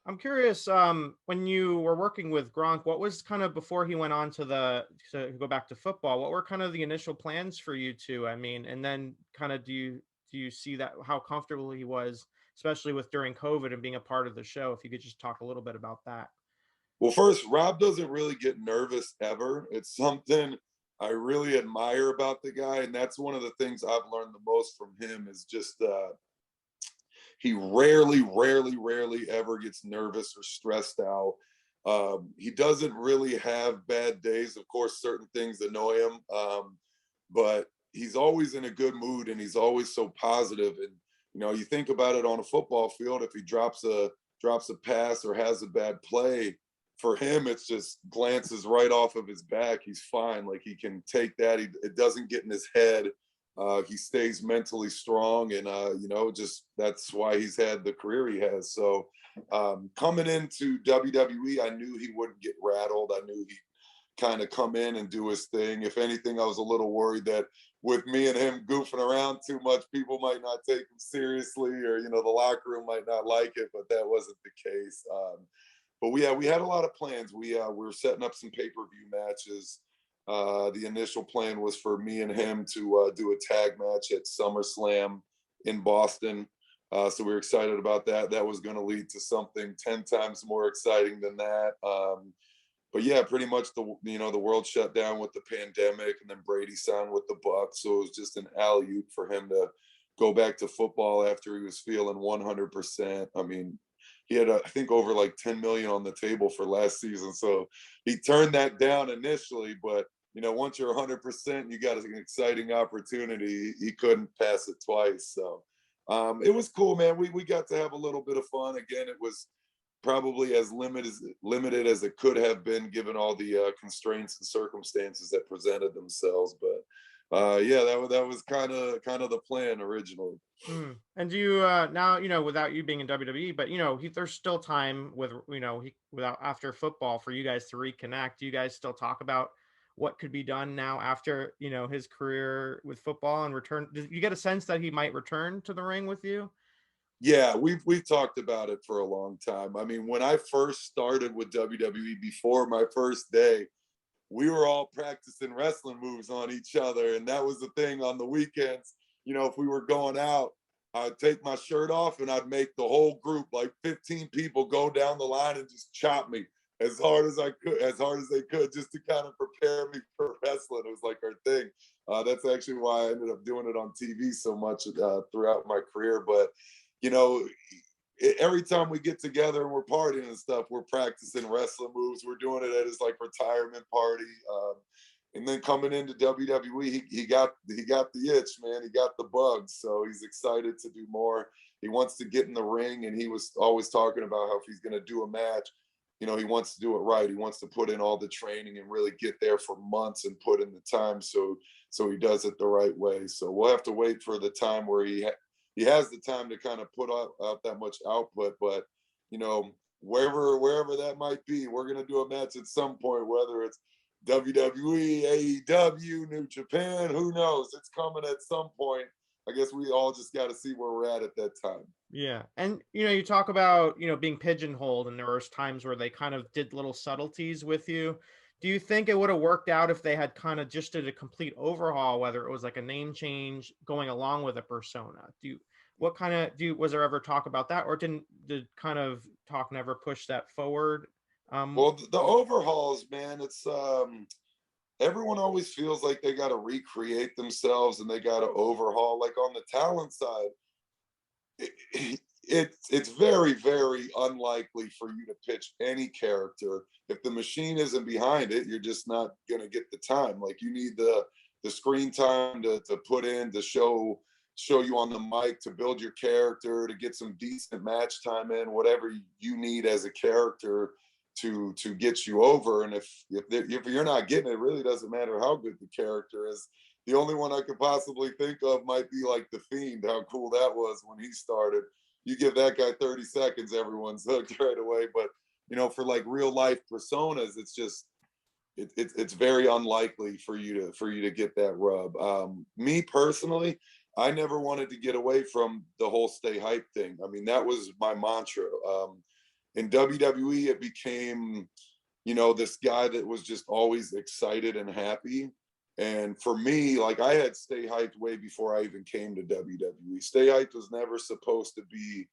I'm curious, when you were working with Gronk, what was kind of before he went on to go back to football, what were kind of the initial plans for you two? I mean, and then kind of do you see that how comfortable he was, especially with during COVID and being a part of the show? If you could just talk a little bit about that. Well, first, Rob doesn't really get nervous ever. It's something I really admire about the guy, and that's one of the things I've learned the most from him is just he rarely ever gets nervous or stressed out. He doesn't really have bad days. Of course, certain things annoy him, but he's always in a good mood and he's always so positive. And you think about it on a football field, if he drops a pass or has a bad play, for him it's just glances right off of his back. He's fine. Like he can take that. It doesn't get in his head. He stays mentally strong, and just that's why he's had the career he has. So coming into WWE, I knew he wouldn't get rattled. I knew he'd kind of come in and do his thing. If anything, I was a little worried that with me and him goofing around too much, people might not take him seriously, or the locker room might not like it. But that wasn't the case. But we had a lot of plans. We were setting up some pay-per-view matches. The initial plan was for me and him to do a tag match at SummerSlam in Boston. So we were excited about that. That was going to lead to something 10 times more exciting than that. But yeah, pretty much the world shut down with the pandemic, and then Brady signed with the Bucks. So it was just an alley-oop for him to go back to football after he was feeling 100%. I mean, he had, I think, over like 10 million on the table for last season. So he turned that down initially, but once you're 100%, you got an exciting opportunity. He couldn't pass it twice. So it was cool, man. We got to have a little bit of fun. Again, it was probably as limited as it could have been given all the constraints and circumstances that presented themselves. But yeah, that was kind of the plan originally. And do you now, without you being in WWE, but there's still time with without after football for you guys to reconnect. Do you guys still talk about what could be done now after his career with football and return? Did you get a sense that he might return to the ring with you? Yeah, we've talked about it for a long time. I mean, when I first started with WWE, before my first day, we were all practicing wrestling moves on each other, and that was the thing on the weekends. If we were going out, I'd take my shirt off and I'd make the whole group, like 15 people, go down the line and just chop me as hard as I could, as hard as they could, just to kind of prepare me for wrestling. It was like our thing. That's actually why I ended up doing it on TV so much throughout my career. But every time we get together and we're partying and stuff, we're practicing wrestling moves. We're doing it at his like retirement party. And then coming into WWE, he got the itch, man. He got the bug. So he's excited to do more. He wants to get in the ring, and he was always talking about how if he's going to do a match, he wants to do it right. He wants to put in all the training and really get there for months and put in the time so he does it the right way. So we'll have to wait for the time where he has the time to kind of put out that much output. But wherever that might be, we're going to do a match at some point, whether it's WWE, AEW, New Japan, who knows? It's coming at some point. I guess we all just got to see where we're at that time. Yeah. And you talk about being pigeonholed, and there was times where they kind of did little subtleties with you. Do you think it would have worked out if they had kind of just did a complete overhaul, whether it was like a name change going along with a persona? Was there ever talk about that, or did kind of talk never push that forward? Well, the overhauls, man, it's everyone always feels like they got to recreate themselves and they got to overhaul. Like on the talent side, it's very unlikely for you to pitch any character if the machine isn't behind it. You're just not gonna get the time. Like you need the screen time to put in, to show you on the mic, to build your character, to get some decent match time in, whatever you need as a character to get you over. And if you're not getting it, it really doesn't matter how good the character is. The only one I could possibly think of might be like The Fiend, how cool that was when he started. You give that guy 30 seconds, everyone's hooked right away. But for like real life personas, it's just it's very unlikely for you to get that rub. Me personally, I never wanted to get away from the whole stay hype thing. I mean, that was my mantra. In WWE, it became, this guy that was just always excited and happy. And for me, like, I had Stay Hyped way before I even came to WWE. Stay Hyped was never supposed to be,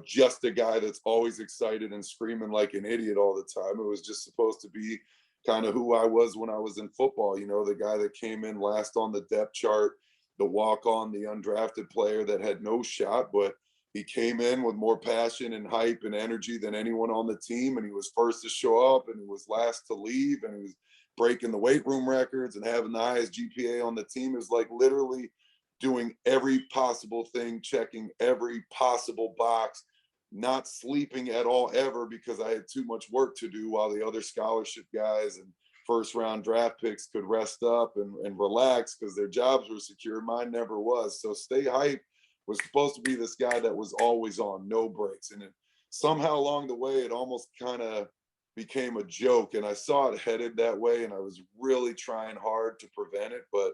just a guy that's always excited and screaming like an idiot all the time. It was just supposed to be kind of who I was when I was in football, the guy that came in last on the depth chart, the walk-on, the undrafted player that had no shot, but he came in with more passion and hype and energy than anyone on the team. And he was first to show up and he was last to leave. And he was breaking the weight room records and having the highest GPA on the team. It was like literally doing every possible thing, checking every possible box, not sleeping at all ever because I had too much work to do while the other scholarship guys and first round draft picks could rest up and relax because their jobs were secure. Mine never was. So Stay Hyped was supposed to be this guy that was always on, no breaks. And somehow along the way, it almost kind of became a joke. And I saw it headed that way. And I was really trying hard to prevent it. But,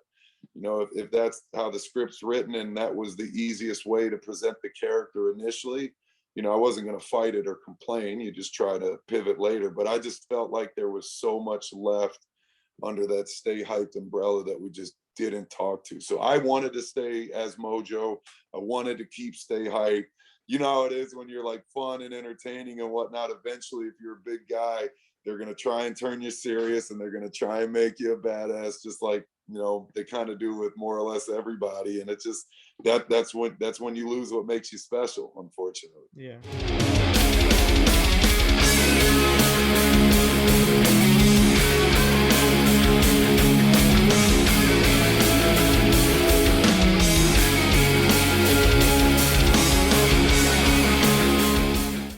if that's how the script's written and that was the easiest way to present the character initially, I wasn't going to fight it or complain. You just try to pivot later. But I just felt like there was so much left under that Stay Hyped umbrella that we just didn't talk to. So I wanted to stay as Mojo. I wanted to keep Stay Hyped. You know how it is when you're like fun and entertaining and whatnot. Eventually, if you're a big guy, they're going to try and turn you serious and they're going to try and make you a badass, just like, they kind of do with more or less everybody. And it's just that's when you lose what makes you special, unfortunately. Yeah.